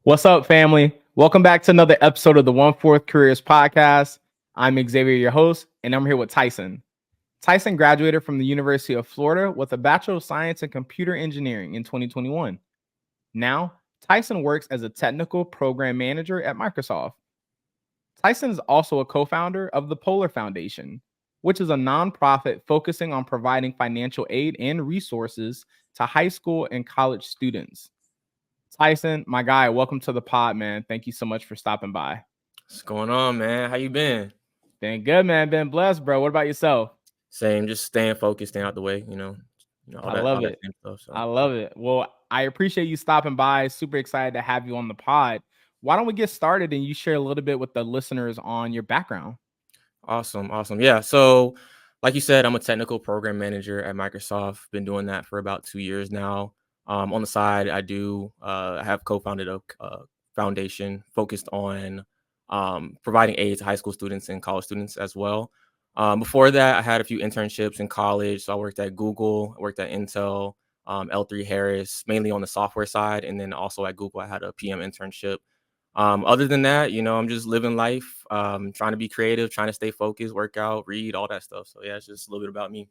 What's up, family? Welcome back to another episode of the OneFourthCareers podcast. I'm Xavier, your host, and I'm here with Tyson. Tyson graduated from the University of Florida with a Bachelor of Science in Computer Engineering in 2021. Now, Tyson works as a technical program manager at Microsoft. Tyson is also a co-founder of the Polar Foundation, which is a nonprofit focusing on providing financial aid and resources to high school and college students. Tyson, my guy, welcome to the pod, man. Thank you so much for stopping by. What's going on, man? How you been? Been good, man. Been blessed, bro. What about yourself? Same, just staying focused, staying out the way, I love it. same stuff. So. I love it. Well, I appreciate you stopping by. Super excited to have you on the pod. Why don't we get started and you share a little bit with the listeners on your background? Awesome. Yeah. So, like you said, I'm a technical program manager at Microsoft. Been doing that for about 2 years now. On the side, I have co-founded a foundation focused on providing aid to high school students and college students as well. Before that, I had a few internships in college. So I worked at Google, I worked at Intel, L3 Harris, mainly on the software side. And then also at Google, I had a PM internship. Other than that, I'm just living life, trying to be creative, trying to stay focused, work out, read, all that stuff. So yeah, it's just a little bit about me.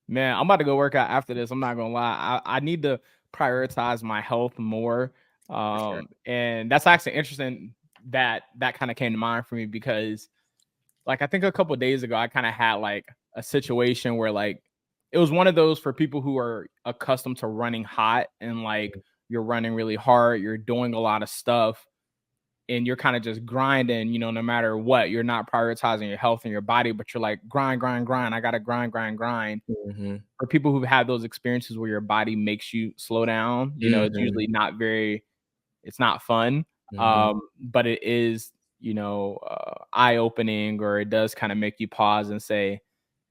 Man, I'm about to go work out after this. I'm not gonna lie. I need to prioritize my health more. Sure. And that's actually interesting that kind of came to mind for me because like I think a couple of days ago, I kind of had like a situation where like it was one of those for people who are accustomed to running hot and like you're running really hard, you're doing a lot of stuff and you're kind of just grinding, no matter what, you're not prioritizing your health and your body, but you're like grind. I got to grind. Mm-hmm. For people who've had those experiences where your body makes you slow down, it's usually it's not fun. But it is, eye-opening, or it does kind of make you pause and say,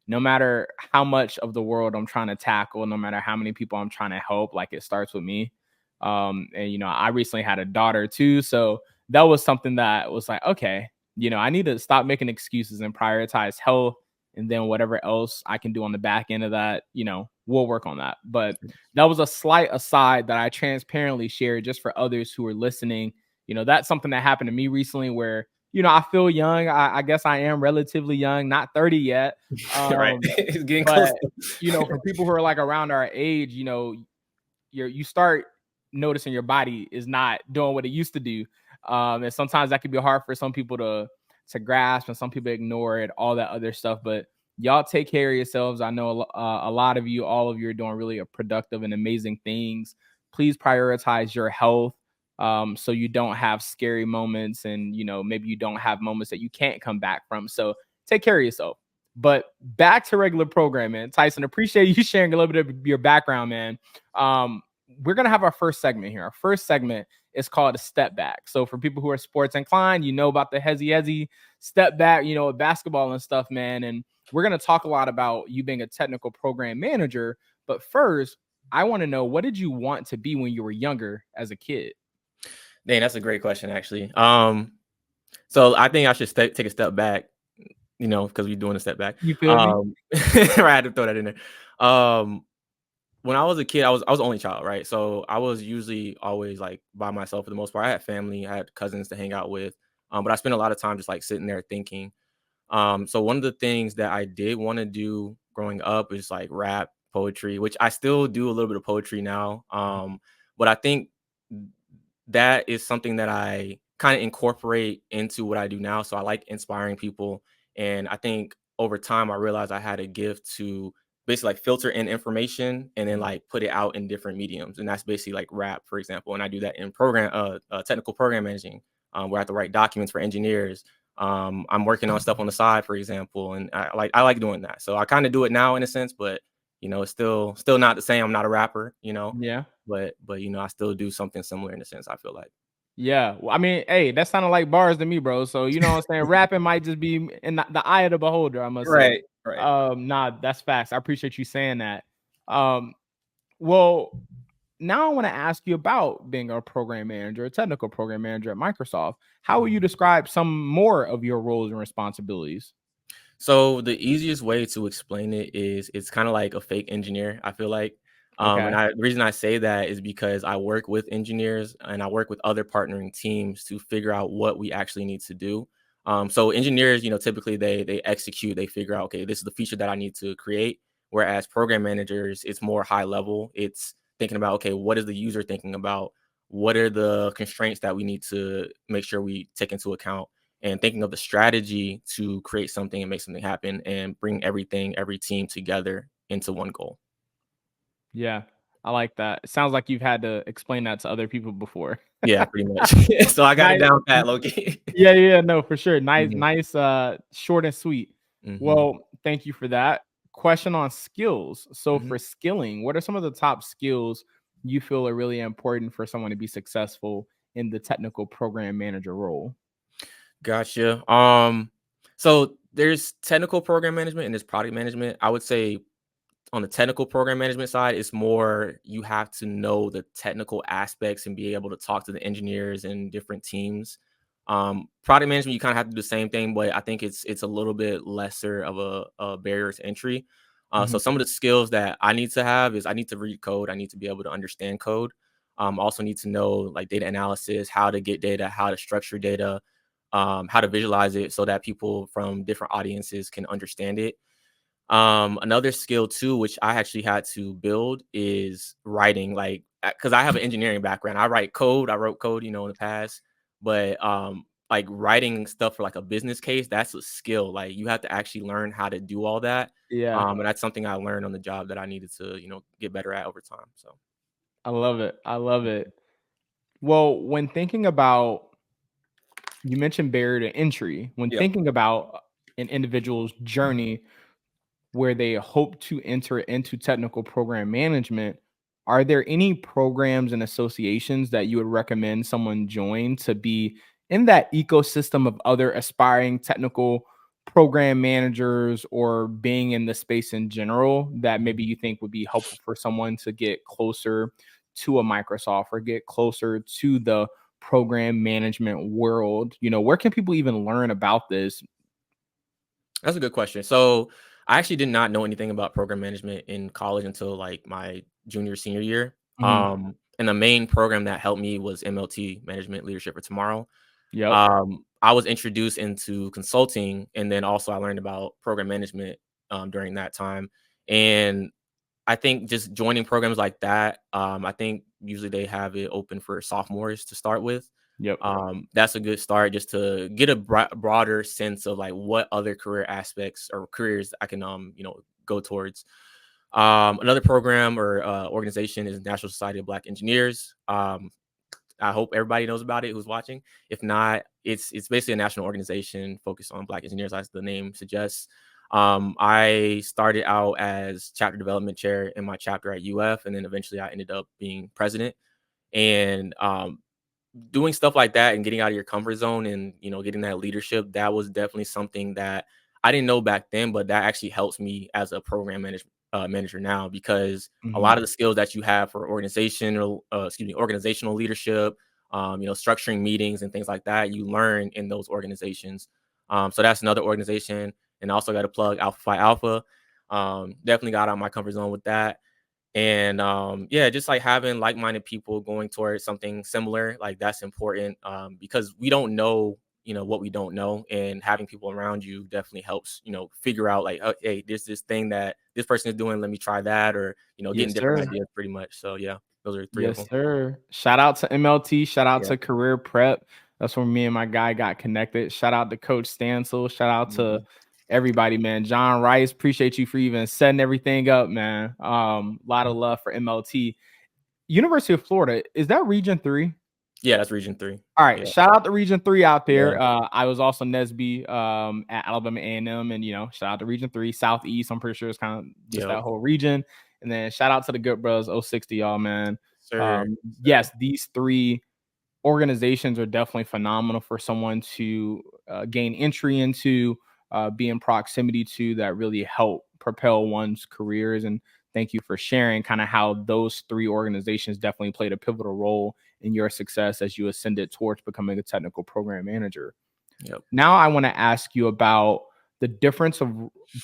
no matter how much of the world I'm trying to tackle, no matter how many people I'm trying to help, like it starts with me. And, I recently had a daughter too. So that was something that was like, okay, I need to stop making excuses and prioritize health. And then whatever else I can do on the back end of that, we'll work on that. But that was a slight aside that I transparently shared just for others who are listening. That's something that happened to me recently where, I feel young. I guess I am relatively young, not 30 yet. Right. It's getting but, close. For people who are like around our age, you start noticing your body is not doing what it used to do. And sometimes that can be hard for some people to grasp, and some people ignore it, all that other stuff. But y'all take care of yourselves. I know a lot of you, all of you are doing really productive and amazing things. Please prioritize your health. So you don't have scary moments and, maybe you don't have moments that you can't come back from. So take care of yourself. But back to regular programming. Tyson, appreciate you sharing a little bit of your background, man. We're going to have our first segment here. Our first segment is called a step back. So for people who are sports inclined, about the hezzy step back, with basketball and stuff, man. And we're going to talk a lot about you being a technical program manager. But first, I want to know, what did you want to be when you were younger as a kid? Dang, that's a great question, actually. So I think I should take a step back, because we're doing a step back. You feel me? I had to throw that in there. When I was a kid, I was the only child, right? So I was usually always like by myself for the most part. I had family, I had cousins to hang out with, but I spent a lot of time just like sitting there thinking. So one of the things that I did want to do growing up is like rap, poetry, which I still do a little bit of poetry now. But I think that is something that I kind of incorporate into what I do now. So I like inspiring people. And I think over time, I realized I had a gift to basically like filter in information and then like put it out in different mediums. And that's basically like rap, for example. And I do that in technical program managing, where I have to write documents for engineers. I'm working on stuff on the side, for example. And I like doing that. So I kind of do it now in a sense, but it's still not the same. I'm not a rapper, Yeah. but I still do something similar in a sense, I feel like. Yeah. Well, I mean, hey, that sounded like bars to me, bro. So, what I'm saying? Rapping might just be in the eye of the beholder, I must say. Right. Nah, that's facts. I appreciate you saying that. Well, now I want to ask you about being a program manager, a technical program manager at Microsoft. How would you describe some more of your roles and responsibilities? So the easiest way to explain it is it's kind of like a fake engineer, I feel like. Okay. And the reason I say that is because I work with engineers and I work with other partnering teams to figure out what we actually need to do. So engineers, typically they execute, they figure out, okay, this is the feature that I need to create. Whereas program managers, it's more high level. It's thinking about, okay, what is the user thinking about? What are the constraints that we need to make sure we take into account? And thinking of the strategy to create something and make something happen and bring every team together into one goal. Yeah, I like that. It sounds like you've had to explain that to other people before. Yeah, pretty much. So I got it Nice. down pat, low-key. Yeah, no, for sure. Nice, Mhm, nice, short and sweet. mhm, Well, thank you for that. Question on skills. So mhm. for skilling, what are some of the top skills you feel are really important for someone to be successful in the technical program manager role? Gotcha. So there's technical program management and there's product management. I would say on the technical program management side, it's more you have to know the technical aspects and be able to talk to the engineers and different teams. Product management, you kind of have to do the same thing, but I think it's a little bit lesser of a barrier to entry. So Mhm. some of the skills that I need to have is I need to read code. I need to be able to understand code. Also need to know like data analysis, how to get data, how to structure data, how to visualize it so that people from different audiences can understand it. Another skill too, which I actually had to build is writing, like, because I have an engineering background. I write code, I wrote code, in the past, but like writing stuff for like a business case, that's a skill. Like you have to actually learn how to do all that. Yeah, And that's something I learned on the job that I needed to, get better at over time. So I love it. I love it. Well, when thinking about, you mentioned barrier to entry. When yeah. thinking about an individual's journey where they hope to enter into technical program management, are there any programs and associations that you would recommend someone join to be in that ecosystem of other aspiring technical program managers, or being in the space in general, that maybe Mhm. you think would be helpful for someone to get closer to a Microsoft or get closer to the program management world? Where can people even learn about this? That's a good question. So I actually did not know anything about program management in college until like my junior, senior year. Mhm. And the main program that helped me was MLT, Management Leadership for Tomorrow. Yep. I was introduced into consulting, and then also I learned about program management during that time. And I think just joining programs like that, I think usually they have it open for sophomores to start with. Yep. That's a good start just to get a broader sense of like what other career aspects or careers I can, go towards. Another program or organization is National Society of Black Engineers. I hope everybody knows about it who's watching. If not, it's basically a national organization focused on Black engineers, as the name suggests. I started out as chapter development chair in my chapter at UF, and then eventually I ended up being president. And doing stuff like that and getting out of your comfort zone and getting that leadership, that was definitely something that I didn't know back then, but that actually helps me as a program manager now, because a Mhm. lot of the skills that you have for organizational leadership, structuring meetings and things like that, you learn in those organizations. So that's another organization. And I also got to plug Alpha Phi Alpha. Definitely got out of my comfort zone with that. And yeah, just like having like-minded people going towards something similar, like that's important, because we don't know, what we don't know, and having people around you definitely helps, figure out like, oh, hey, there's this thing that this person is doing, let me try that, or getting Yes, different sir. ideas pretty much. So yeah, those are three of Yes, them. sir. Shout out to MLT. Shout out Yeah. to Career Prep. That's where me and my guy got connected. Shout out to Coach Stansel. Shout out to Mhm. everybody, man. John Rice, appreciate you for even setting everything up, man. Lot of love for MLT. University of Florida, is that Region 3? Yeah, that's Region 3. All right, Yeah. shout out to Region 3 out Yeah. there. I was also Nesby at Alabama A&M, and shout out to Region 3, Southeast. I'm pretty sure it's kind of just Yep. that whole region. And then shout out to the good brothers, 060, y'all, man. Sir. Sir. Yes, these three organizations are definitely phenomenal for someone to gain entry into, be in proximity to, that really help propel one's careers. And thank you for sharing kind of how those three organizations definitely played a pivotal role in your success as you ascended towards becoming a technical program manager. Yep. Now I want to ask you about the difference of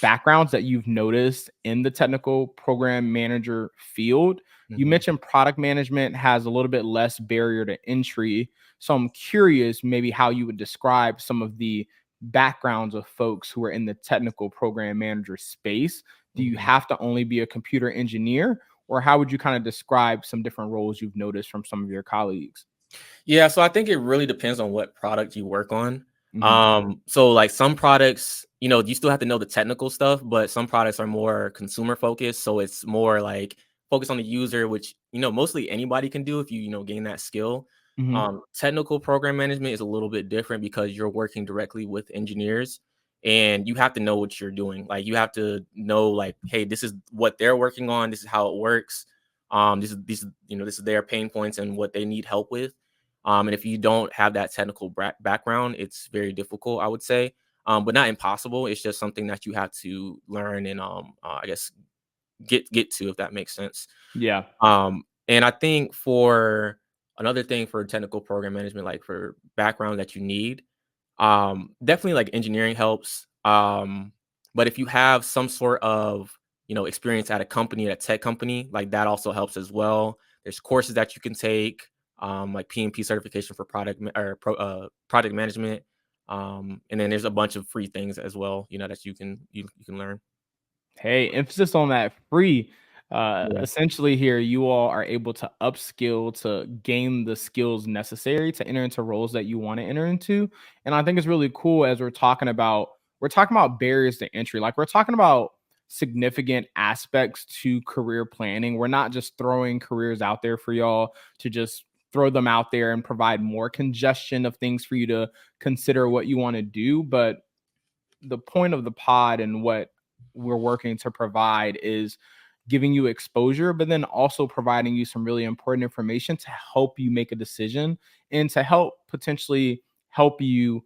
backgrounds that you've noticed in the technical program manager field. You Mhm. mentioned product management has a little bit less barrier to entry. So I'm curious maybe how you would describe some of the backgrounds of folks who are in the technical program manager space. Do you Mhm. have to only be a computer engineer, or how would you kind of describe some different roles you've noticed from some of your colleagues? Yeah, so I think it really depends on what product you work on. Mhm. So like some products, you still have to know the technical stuff, but some products are more consumer focused. So it's more like focus on the user, which mostly anybody can do if you gain that skill. Mhm. Technical program management is a little bit different because you're working directly with engineers and you have to know what you're doing. Like you have to know like, hey, this is what they're working on, this is how it works. This is their pain points and what they need help with. And if you don't have that technical background, it's very difficult, I would say, but not impossible. It's just something that you have to learn and I guess get to, if that makes sense. Yeah. And I think for another thing for technical program management, like for background that you need, definitely like engineering helps. But if you have some sort of experience at a company, at a tech company, like that also helps as well. There's courses that you can take, like PMP certification for product management, and then there's a bunch of free things as well, that you can learn. Hey, emphasis on that free. Yeah. Essentially, here you all are able to upskill to gain the skills necessary to enter into roles that you want to enter into. And I think it's really cool as we're talking about barriers to entry. Like we're talking about significant aspects to career planning. We're not just throwing careers out there for y'all to just throw them out there and provide more congestion of things for you to consider what you want to do, but the point of the pod and what we're working to provide is giving you exposure, but then also providing you some really important information to help you make a decision and to help potentially help you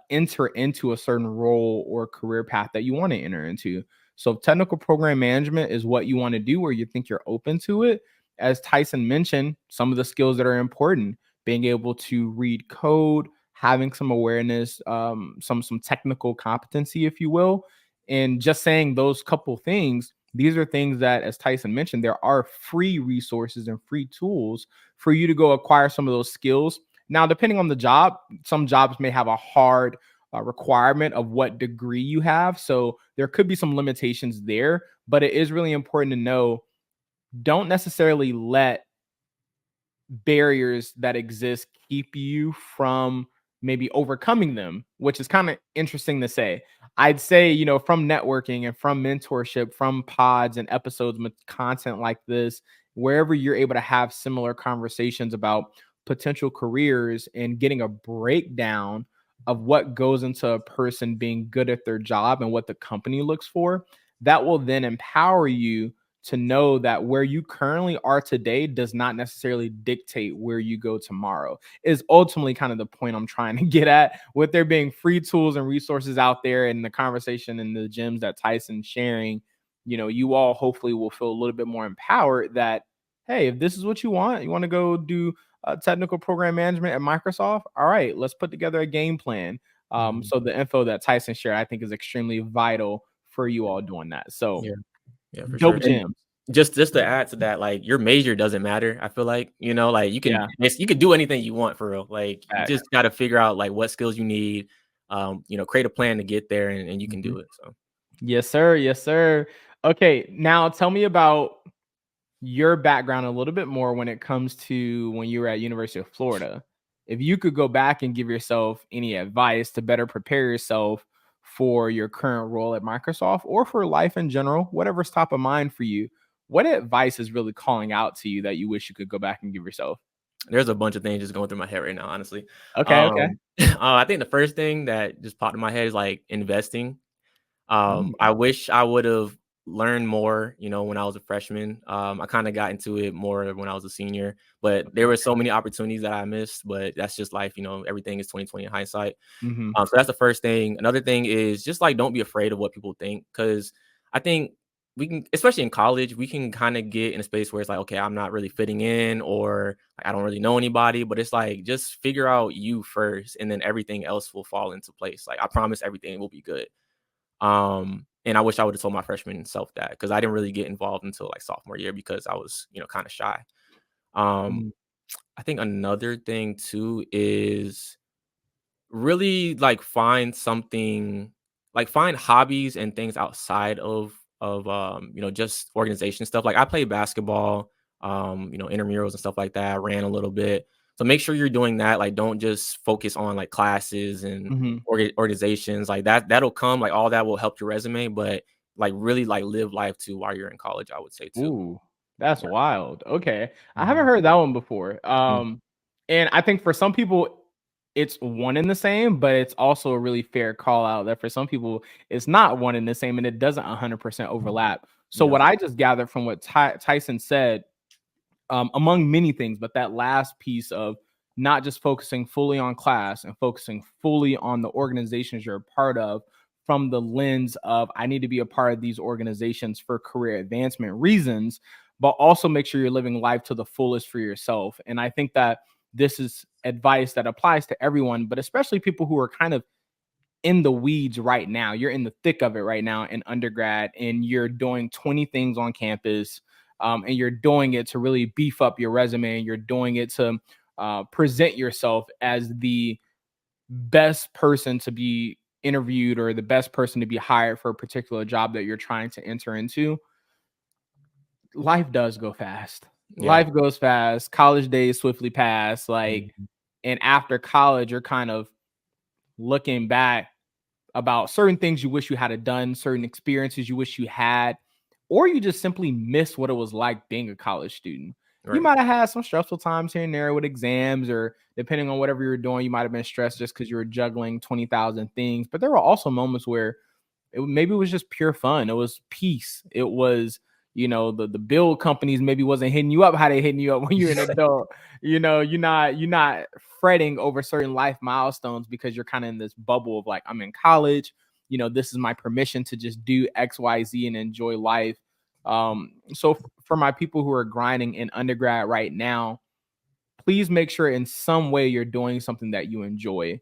enter into a certain role or career path that you want to enter into. So, if technical program management is what you want to do or you think you're open to it, as Tyson mentioned, some of the skills that are important, being able to read code, having some awareness, some technical competency, if you will, and just saying those couple things. These are things that, as Tyson mentioned, there are free resources and free tools for you to go acquire some of those skills. Now, depending on the job, some jobs may have a hard requirement of what degree you have. So there could be some limitations there, but it is really important to know, don't necessarily let barriers that exist keep you from maybe overcoming them, which is kind of interesting to say. I'd say, from networking and from mentorship, from pods and episodes with content like this, wherever you're able to have similar conversations about potential careers and getting a breakdown of what goes into a person being good at their job and what the company looks for, that will then empower you to know that where you currently are today does not necessarily dictate where you go tomorrow, is ultimately kind of the point I'm trying to get at, with there being free tools and resources out there and the conversation and the gems that Tyson's sharing. You all hopefully will feel a little bit more empowered that, hey, if this is what you want to go do technical program management at Microsoft, all right, let's put together a game plan. Mhm. So the info that Tyson shared, I think, is extremely vital for you all doing that. So Yeah. Yeah, for sure. dope And gems. just to add to that, like your major doesn't matter. I feel like, like Yeah, you can do anything you want for real. Like you facts. just got to figure out like what skills you need, create a plan to get there and you can Mhm. do it. So Yes, sir. Yes, sir. Okay, now tell me about your background a little bit more when it comes to when you were at University of Florida. If you could go back and give yourself any advice to better prepare yourself for your current role at Microsoft or for life in general, whatever's top of mind for you, what advice is really calling out to you that you wish you could go back and give yourself? there's a bunch of things just going through my head right now, honestly. Okay, okay. I think the first thing that just popped in my head is like investing. Mm, I wish I would have learned more, when I was a freshman. I kind of got into it more when I was a senior, but there okay. were so many opportunities that I missed, but that's just life, everything is 2020 in hindsight. Mhm. So that's the first thing. Another thing is just like don't be afraid of what people think, because I think we can, especially in college, we can kind of get in a space where it's like, okay, I'm not really fitting in, or like, I don't really know anybody. But it's like just figure out you first, and then everything else will fall into place. Like I promise, everything will be good. And I wish I would have told my freshman self that, because I didn't really get involved until like sophomore year because I was, kind of shy. I think another thing too is really like find something, like find hobbies and things outside of just organization stuff. Like I play basketball, intramurals and stuff like that. I ran a little bit. So make sure you're doing that. Like don't just focus on like classes and organizations like that. That'll come, like all that will help your resume, but like really like live life too while you're in college, I would say too. Ooh, that's Yeah. wild. Okay. I haven't Mhm. heard that one before. Mm. And I think for some people it's one and the same, but it's also a really fair call out that for some people it's not one and the same and it doesn't 100% overlap. So Yeah. what I just gathered from what Tyson said, among many things, but that last piece of not just focusing fully on class and focusing fully on the organizations you're a part of from the lens of I need to be a part of these organizations for career advancement reasons, but also make sure you're living life to the fullest for yourself. And I think that this is advice that applies to everyone, but especially people who are kind of in the weeds right now. You're in the thick of it right now in undergrad, and you're doing 20 things on campus, and you're doing it to really beef up your resume, and you're doing it to present yourself as the best person to be interviewed or the best person to be hired for a particular job that you're trying to enter into. Life does go fast. Yeah. Life goes fast. College days swiftly pass. Mhm. And after college, you're kind of looking back about certain things you wish you had done, certain experiences you wish you had, or you just simply miss what it was like being a college student. You Right. might have had some stressful times here and there with exams, or depending on whatever you were doing, you might have been stressed just because you were juggling 20,000 things. But there were also moments where maybe it was just pure fun. It was peace. It was, the bill companies maybe wasn't hitting you up how they hitting you up when you're an adult. You're not fretting over certain life milestones because you're kind of in this bubble of like, I'm in college. This is my permission to just do XYZ and enjoy life. So for my people who are grinding in undergrad right now, please make sure in some way you're doing something that you enjoy.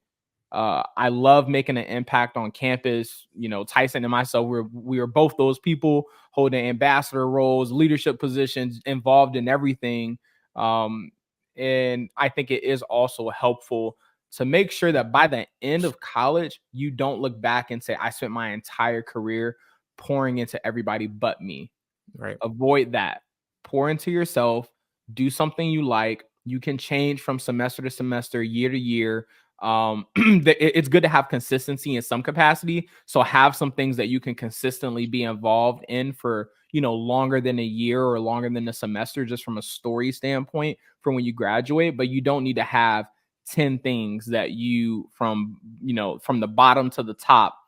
I love making an impact on campus. Tyson and myself, we were both those people holding ambassador roles, leadership positions, involved in everything. And I think it is also helpful to make sure that by the end of college, you don't look back and say, I spent my entire career pouring into everybody but me. Right. Avoid that. Pour into yourself, do something you like. You can change from semester to semester, year to year. It's good to have consistency in some capacity. So have some things that you can consistently be involved in for, longer than a year or longer than a semester, just from a story standpoint for when you graduate. But you don't need to have 10 things that you from the bottom to the top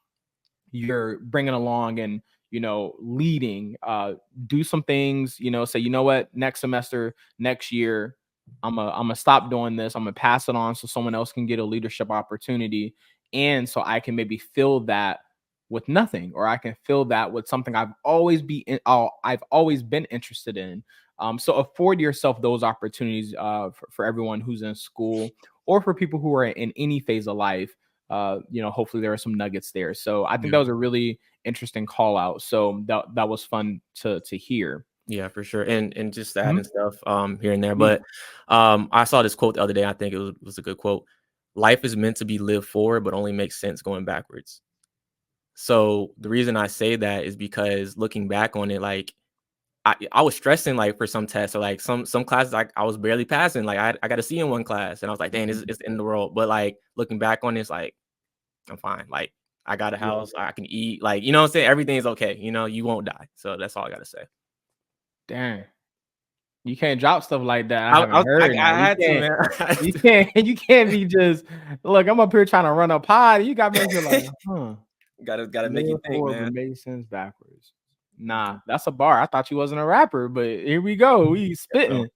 you're bringing along and leading. Do some things, say, what, next semester, next year, I'm gonna stop doing this. I'm gonna pass it on so someone else can get a leadership opportunity, and so I can maybe fill that with nothing, or I can fill that with something I've always been interested in. So afford yourself those opportunities, for everyone who's in school or for people who are in any phase of life. Hopefully there are some nuggets there. So I think Yeah. that was a really interesting call out. So that was fun to hear. Yeah, for sure. And just adding Mhm. stuff here and there. Please. But I saw this quote the other day. I think it was a good quote. Life is meant to be lived forward, but only makes sense going backwards. So the reason I say that is because looking back on it, like I was stressing like for some tests, or like some classes I was barely passing. Like I got a C in one class and I was like, dang, it's the end of the world. But like looking back on it, it's like I'm fine. Like I got a Yeah. house, I can eat, like, you know what I'm saying? Everything's okay. You won't die. So that's all I gotta say. Dang. You can't drop stuff like that. I I haven't heard I now. You had to, can't. man. I had You to. can't. You can't be just look. I'm up here trying to run a pod. You got me up here like, Gotta make you live think, forward but man. make sense backwards. Nah, Mhm. that's a bar. I thought you wasn't a rapper, but here we go. We Guess so. spitting.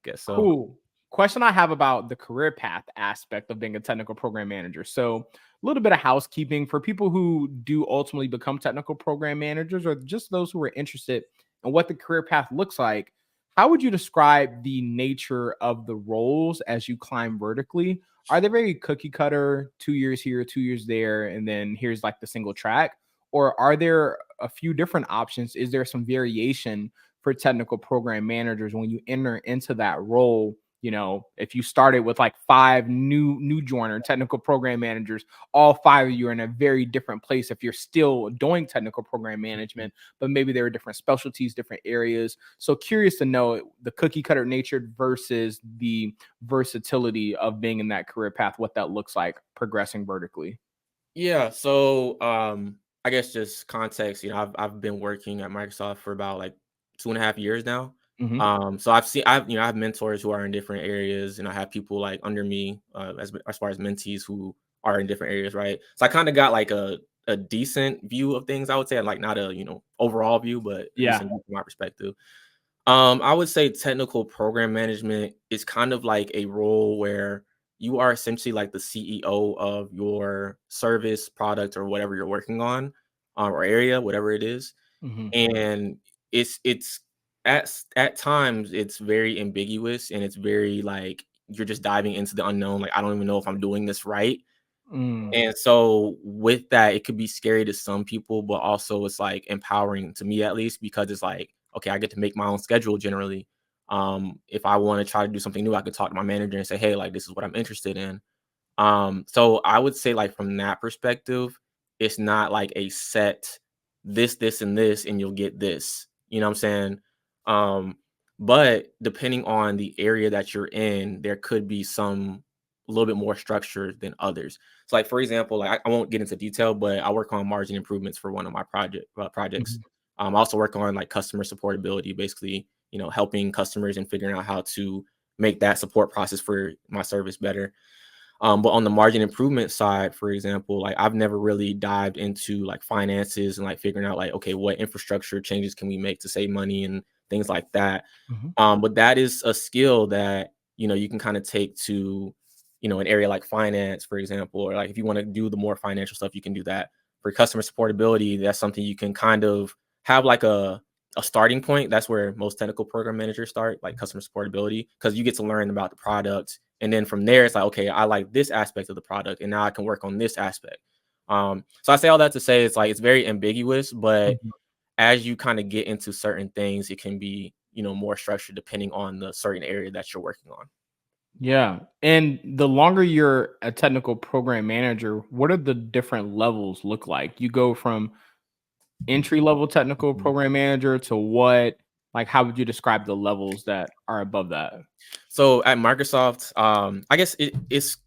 Guess so. Cool. Question I have about the career path aspect of being a technical program manager. So, a little bit of housekeeping for people who do ultimately become technical program managers, or just those who are interested in what the career path looks like. How would you describe the nature of the roles as you climb vertically? Are they very cookie cutter, 2 years here, 2 years there, and then here's like the single track? or are there a few different options? Is there some variation for technical program managers when you enter into that role? You know, if you started with like 5 new joiner technical program managers, all 5 of you are in a very different place if you're still doing technical program management, but maybe there are different specialties, different areas. So curious to know the cookie cutter nature versus the versatility of being in that career path, what that looks like progressing vertically. Yeah. So I guess just context, I've been working at Microsoft for about like 2.5 years now. Mm-hmm. So I have mentors who are in different areas, and I have people like under me, as far as mentees who are in different areas, right? So I kind of got like a decent view of things, I would say, like not a, overall view, but a Yeah. decent view from my perspective. I would say technical program management is kind of like a role where you are essentially like the CEO of your service, product, or whatever you're working on, or area, whatever it is. Mm-hmm. And it's at times it's very ambiguous, and it's very like you're just diving into the unknown. Like, I don't even know if I'm doing this right. Mm. And so with that, it could be scary to some people, but also it's like empowering to me, at least, because it's like, okay, I get to make my own schedule generally. If I want to try to do something new, I could talk to my manager and say, hey, like, this is what I'm interested in. So I would say, like, from that perspective, it's not like a set this, and this, and you'll get this. You know what I'm saying? Um, but depending on the area that you're in, there could be some a little bit more structure than others. So, like, for example, like, I won't get into detail, but I work on margin improvements for one of my projects. Mhm. I also work on like customer supportability, basically, helping customers and figuring out how to make that support process for my service better. But on the margin improvement side, for example, like, I've never really dived into like finances and like figuring out like, okay, what infrastructure changes can we make to save money and things like that. Mhm. But that is a skill that, you can kind of take to, an area like finance, for example, or like if you want to do the more financial stuff, you can do that. For customer supportability, that's something you can kind of have like a starting point. That's where most technical program managers start, like customer supportability, because you get to learn about the product. And then from there, it's like, okay, I like this aspect of the product, and now I can work on this aspect. So I say all that to say it's like it's very ambiguous, but Mhm. as you kind of get into certain things, it can be, more structured depending on the certain area that you're working on. Yeah. And the longer you're a technical program manager, what are the different levels look like? You go from entry level technical Mhm. program manager to what? Like, how would you describe the levels that are above that? So at Microsoft, I guess it's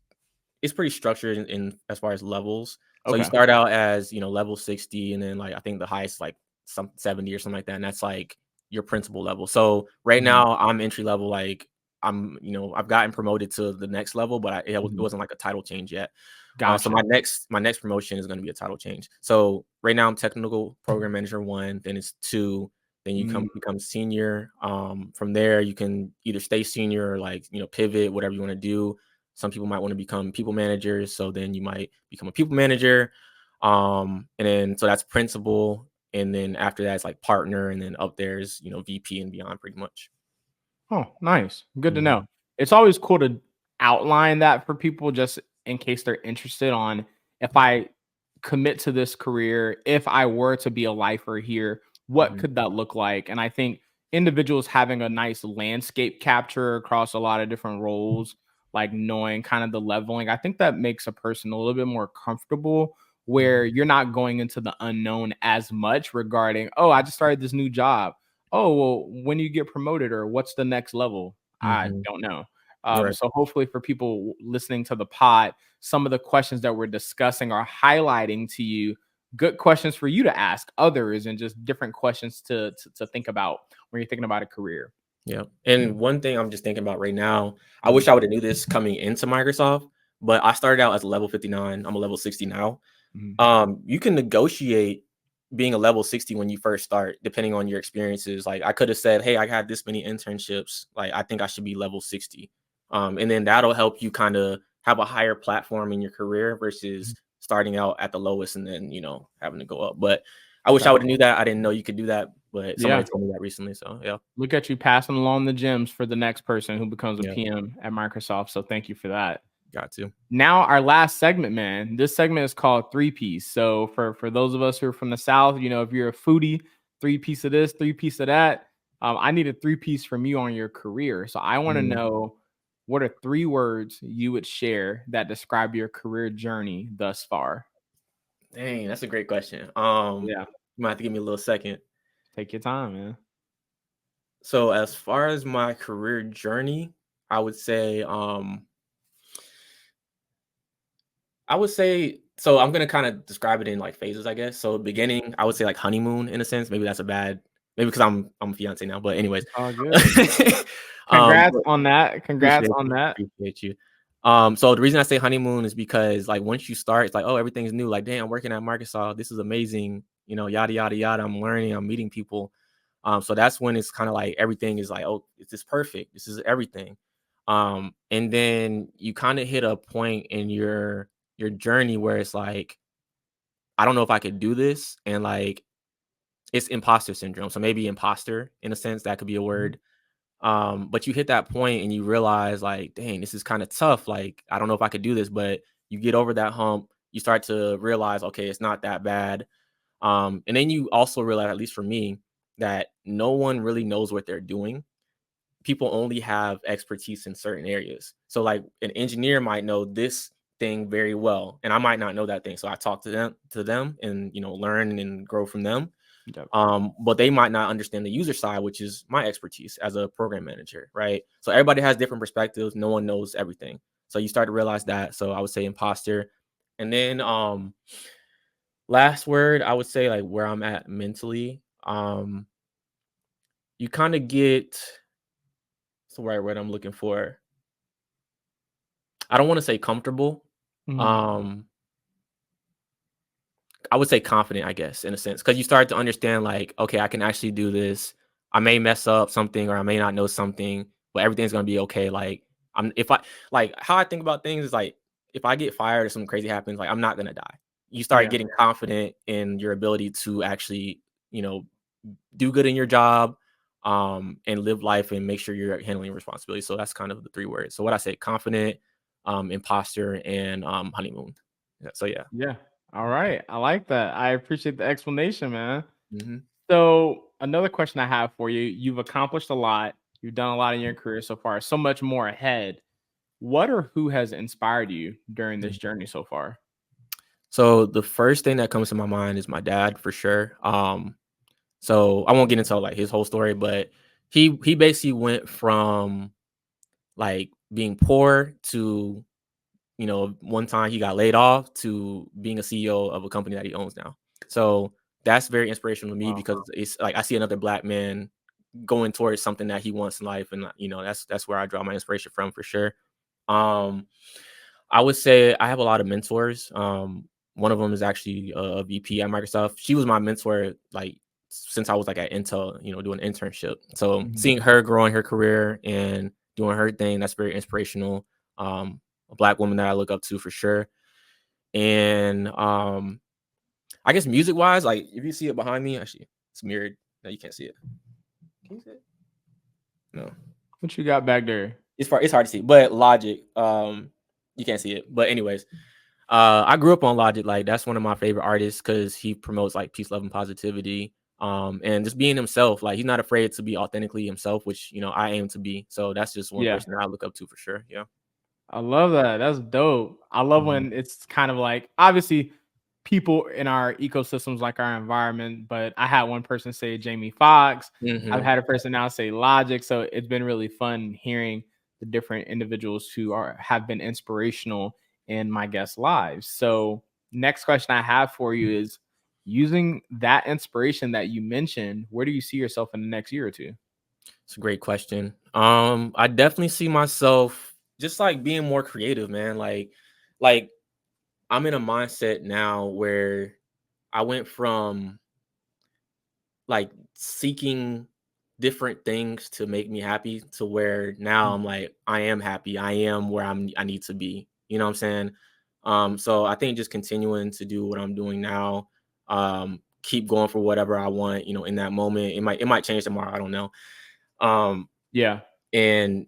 pretty structured in as far as levels. So you Okay. start out as, level 60, and then like I think the highest like some 70 or something like that. And that's like your principal level. So right Mhm. now I'm entry level, like I've gotten promoted to the next level, but it Mhm. wasn't like a title change yet. So Gotcha. my next promotion is going to be a title change. So right now I'm technical program manager 1, then it's 2, then you Mm. become senior. From there you can either stay senior or like, pivot, whatever you want to do. Some people might want to become people managers, so then you might become a people manager. And then so that's principal, and then after that it's like partner, and then up there's, VP and beyond, pretty much. Oh, nice. Good to know. Mhm. It's always cool to outline that for people just in case they're interested on if I commit to this career, if I were to be a lifer here, what Mhm. could that look like? And I think individuals having a nice landscape capture across a lot of different roles, like knowing kind of the leveling, I think that makes a person a little bit more comfortable where Mhm. you're not going into the unknown as much regarding, oh, I just started this new job. Oh, well, when you get promoted or what's the next level? I Mhm. don't know. Right. So hopefully for people listening to the pod, some of the questions that we're discussing are highlighting to you good questions for you to ask others and just different questions to think about when you're thinking about a career. Yeah. And one thing I'm just thinking about right now, I Mhm. wish I would have knew this coming into Microsoft, but I started out as a level 59. I'm a level 60 now. Mhm. You can negotiate being a level 60 when you first start, depending on your experiences. Like, I could have said, hey, I had this many internships. Like, I think I should be level 60. And then that'll help you kind of have a higher platform in your career versus starting out at the lowest and then, having to go up. But I wish Okay. I would have knew that. I didn't know you could do that, but somebody Yeah. told me that recently. So yeah. Look at you passing along the gems for the next person who becomes a Yeah. PM at Microsoft. So thank you for that. Got to. Now our last segment, man. This segment is called Three Piece. So for those of us who are from the South, you know, if you're a foodie, 3-piece of this, 3-piece of that. I need a 3-piece from you on your career. So I want to know, what are 3 words you would share that describe your career journey thus far? Dang, that's a great question. Yeah, You might have to give me a little second. take your time, man. So as far as my career journey, I would say so I'm gonna kind of describe it in like phases, I guess. So beginning, I would say like honeymoon in a sense. Maybe that's a bad, maybe because I'm a fiance now, but anyways. All good. um Congrats on that. Congrats on that. appreciate you. So the reason I say honeymoon is because like once you start, it's like, oh, everything's new. Like, damn, I'm working at Microsoft. This is amazing. You know, yada yada yada. I'm learning. I'm meeting people. So that's when it's kind of like everything is like, oh, this is perfect. This is everything. And then you kind of hit a point in your journey where it's like, I don't know if I could do this, and like it's imposter syndrome. So maybe imposter in a sense, that could be a word. But you hit that point and you realize like, dang, this is kind of tough. Like, I don't know if I could do this, but you get over that hump. You start to realize, okay, it's not that bad. And then you also realize, at least for me, that no one really knows what they're doing. People only have expertise in certain areas. So like an engineer might know this thing very well, and I might not know that thing. So I talk to them and, you know, learn and grow from them. Yep. But they might not understand the user side, which is my expertise as a program manager, right? So everybody has different perspectives. No one knows everything. So you start to realize that. So I would say imposter. And then last word, I would say like where I'm at mentally. You kind of get, what's the right word I'm looking for? I don't want to say comfortable. Mhm. I would say confident, I guess, in a sense, because you start to understand like, okay, I can actually do this. I may mess up something or I may not know something, but everything's gonna be okay. Like if I like how I think about things is like, if I get fired or something crazy happens, like I'm not gonna die. You start Yeah. getting confident in your ability to actually, you know, do good in your job, and live life and make sure you're handling responsibility. So that's kind of the 3 words. So what I say, confident, imposter, and honeymoon. Yeah, so yeah. Yeah. All right. I like that. I appreciate the explanation, man. Mhm. So, another question I have for you, you've accomplished a lot. You've done a lot in your career so far, so much more ahead. What or who has inspired you during this journey so far? So the first thing that comes to my mind is my dad, for sure. So I won't get into like his whole story, but he basically went from like being poor to, you know, one time he got laid off to being a CEO of a company that he owns now. So that's very inspirational to me Wow. because it's like I see another black man going towards something that he wants in life, and you know, that's where I draw my inspiration from, for sure. Um, I would say I have a lot of mentors. One of them is actually a VP at Microsoft. She was my mentor like since I was like at Intel, you know, doing an internship. So Mhm. seeing her growing her career and doing her thing, that's very inspirational. A black woman that I look up to, for sure. And I guess music wise, like if you see it behind me, actually it's mirrored. No, you can't see it. Can you see it? No. What you got back there? It's hard to see, but Logic, you can't see it. But anyways, I grew up on Logic. Like that's one of my favorite artists because he promotes like peace, love, and positivity. And just being himself. Like he's not afraid to be authentically himself, which, you know, I aim to be. So that's just one Yeah. person that I look up to, for sure. Yeah. I love that. That's dope. I love Mhm. when it's kind of like, obviously people in our ecosystems like our environment, but I had one person say Jamie Foxx. I've Mhm. had a person now say Logic. So it's been really fun hearing the different individuals who have been inspirational in my guest lives. So next question I have for you is, using that inspiration that you mentioned, where do you see yourself in the next year or two? It's a great question. I definitely see myself just like being more creative, man. Like I'm in a mindset now where I went from like seeking different things to make me happy to where now I'm like, I am happy. I am where I need to be. You know what I'm saying? So I think just continuing to do what I'm doing now, keep going for whatever I want, you know, in that moment. It might change tomorrow. I don't know. Um, Yeah. and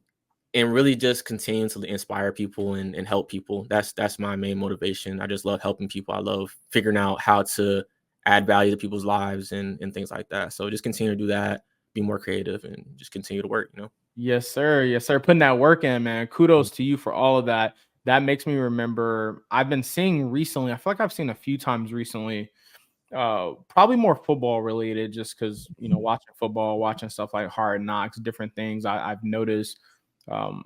and really just continue to inspire people and help people. That's my main motivation. I just love helping people. I love figuring out how to add value to people's lives and things like that. So just continue to do that, be more creative, and just continue to work, you know? Yes, sir. Yes, sir. Putting that work in, man. Kudos to you for all of that. That makes me remember I've been seeing recently, I feel like I've seen a few times recently, probably more football related, just because, watching football, watching stuff like Hard Knocks, different things. I've noticed um,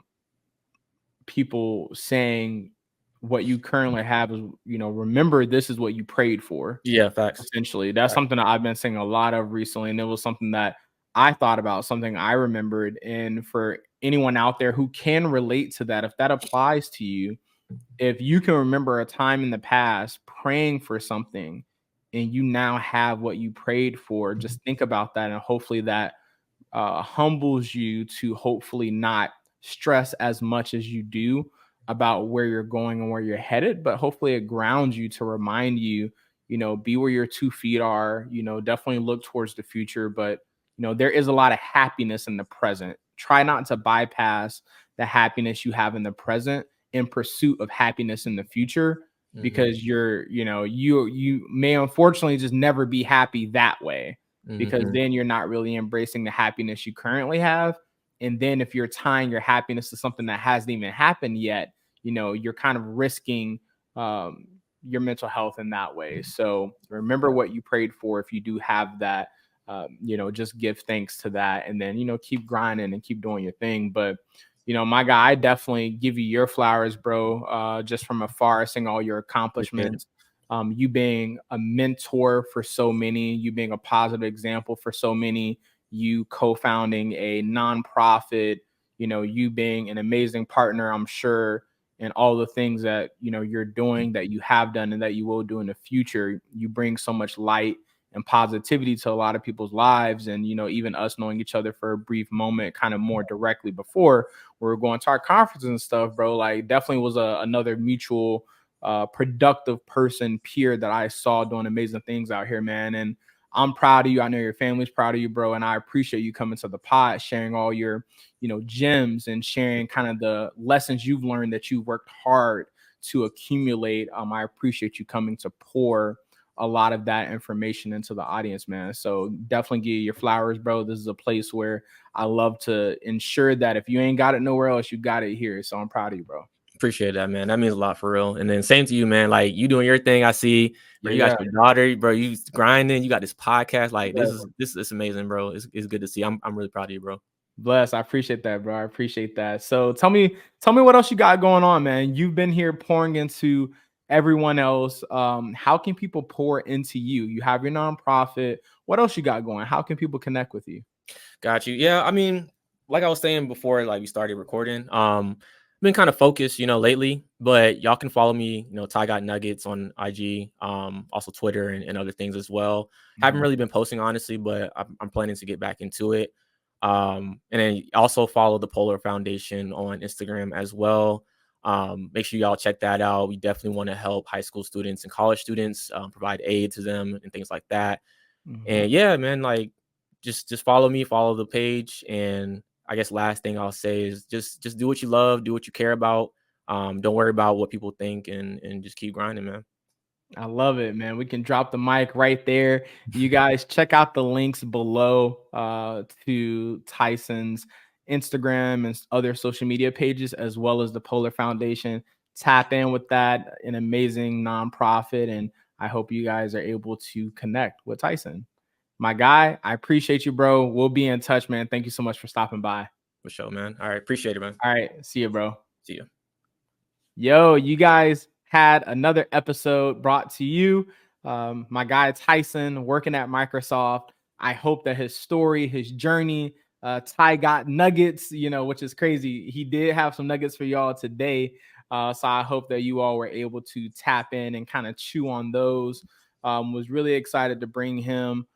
people saying what you currently have is, remember this is what you prayed for. Yeah, facts. Essentially, that's Facts. something that I've been seeing a lot of recently, and it was something that I thought about, something I remembered. And for anyone out there who can relate to that, if that applies to you, if you can remember a time in the past praying for something and you now have what you prayed for, just think about that, and hopefully that humbles you to hopefully not stress as much as you do about where you're going and where you're headed, but hopefully it grounds you to remind you, be where your 2 feet are, definitely look towards the future. But, there is a lot of happiness in the present. Try not to bypass the happiness you have in the present in pursuit of happiness in the future, because you may unfortunately just never be happy that way, because then you're not really embracing the happiness you currently have. And then if you're tying your happiness to something that hasn't even happened yet, you're kind of risking your mental health in that way. So remember what you prayed for. If you do have that, just give thanks to that, and then, keep grinding and keep doing your thing. But, my guy, I definitely give you your flowers, bro, just from afar, seeing all your accomplishments. You being a mentor for so many, you being a positive example for so many, you co-founding a nonprofit, you being an amazing partner, I'm sure, and all the things that, you're doing, that you have done, and that you will do in the future. You bring so much light and positivity to a lot of people's lives. And, even us knowing each other for a brief moment, kind of more directly before we were going to our conferences and stuff, bro, like definitely was another mutual productive person, peer, that I saw doing amazing things out here, man. And I'm proud of you. I know your family's proud of you, bro. And I appreciate you coming to the pod, sharing all your, gems, and sharing kind of the lessons you've learned that you worked hard to accumulate. I appreciate you coming to pour a lot of that information into the audience, man. So definitely give you your flowers, bro. This is a place where I love to ensure that if you ain't got it nowhere else, you got it here. So I'm proud of you, bro. Appreciate that, man. That means a lot, for real. And then same to you, man. Like, you doing your thing. I see, bro. You got your daughter, bro. You grinding. You got this podcast. Like, this is amazing, bro. It's good to see. I'm really proud of you, bro. Bless. I appreciate that, bro. I appreciate that. So tell me what else you got going on, man. You've been here pouring into everyone else. How can people pour into you? You have your nonprofit. What else you got going? How can people connect with you? Got you. Yeah, I mean, like I was saying before, like we started recording, been kind of focused, lately, but y'all can follow me, Ty Got Nuggets on IG, also Twitter and other things as well. Haven't really been posting, honestly, but I'm planning to get back into it. And then also follow the Polar Foundation on Instagram as well. Make sure y'all check that out. We definitely want to help high school students and college students, provide aid to them and things like that. And yeah, man, like just follow me, follow the page. And I guess last thing I'll say is just do what you love, do what you care about. Don't worry about what people think, and just keep grinding, man. I love it, man. We can drop the mic right there. You guys check out the links below to Tyson's Instagram and other social media pages, as well as the Polar Foundation. Tap in with that, an amazing nonprofit. And I hope you guys are able to connect with Tyson. My guy, I appreciate you, bro. We'll be in touch, man. Thank you so much for stopping by. For sure, man. All right. Appreciate it, man. All right. See you, bro. See you. Yo, you guys had another episode brought to you. My guy Tyson, working at Microsoft. I hope that his story, his journey, Ty got nuggets, which is crazy. He did have some nuggets for y'all today. So I hope that you all were able to tap in and kind of chew on those. Was really excited to bring him.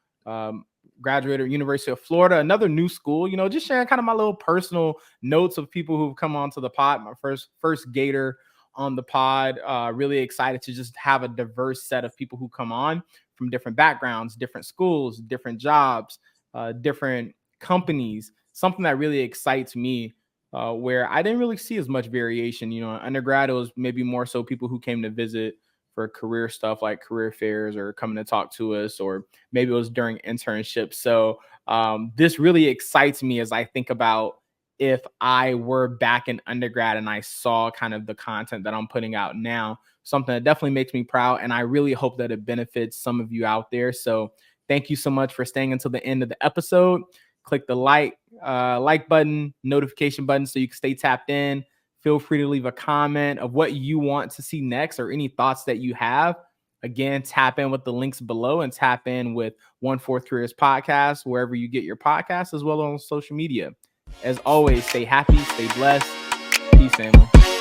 Graduated University of Florida, another new school, just sharing kind of my little personal notes of people who've come onto the pod. My first Gator on the pod. Really excited to just have a diverse set of people who come on from different backgrounds, different schools, different jobs, different companies. Something that really excites me where I didn't really see as much variation. You know, in undergrad, it was maybe more so people who came to visit for career stuff like career fairs or coming to talk to us, or maybe it was during internships. So this really excites me as I think about if I were back in undergrad and I saw kind of the content that I'm putting out now, something that definitely makes me proud. And I really hope that it benefits some of you out there. So thank you so much for staying until the end of the episode. Click the like button, notification button, so you can stay tapped in. Feel free to leave a comment of what you want to see next or any thoughts that you have. Again, tap in with the links below and tap in with OneFourthCareers podcast, wherever you get your podcasts, as well as on social media. As always, stay happy, stay blessed. Peace, family.